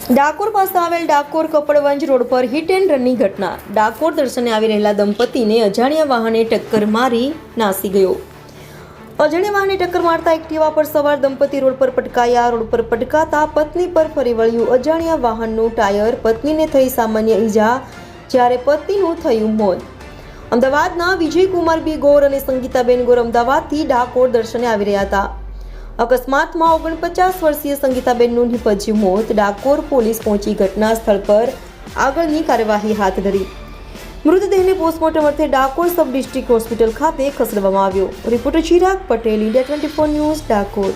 ડાકોર પાસે આવેલ ડાકોર કપડવંજ રોડ પર હિટ એન્ડ રનની ઘટના। ડાકોર દર્શને આવી રહેલા દંપતીને અજાણ્યા વાહને ટક્કર મારી નાસી ગયો। અજાણ્યા વાહને ટક્કર મારતા એક્ટિવા પર સવાર દંપતી રોડ પર પટકાયા। રોડ પર પટકાતા પત્ની પર ફરી વળ્યું અજાણ્યા વાહનનું ટાયર। પત્નીને થઈ સામાન્ય ઈજા, જ્યારે પતિનું થયું મોત। અમદાવાદના વિજયકુમાર બી ગોર અને સંગીતાબેન ગોર અમદાવાદથી ડાકોર દર્શને આવી રહ્યા હતા। અકસ્માતમાં 49 વર્ષીય સંગીતાબેનનું નિપજ્યું મોત। ડાકોર પોલીસ પહોંચી ઘટના સ્થળ પર આગળની કાર્યવાહી હાથ ધરી। મૃતદેહને પોસ્ટમોર્ટમ અર્થે ડાકોર સબ ડિસ્ટ્રિક્ટ હોસ્પિટલ ખાતે ખસેડવામાં આવ્યો। Reporter Chirag Patel, India 24 news, Dakor.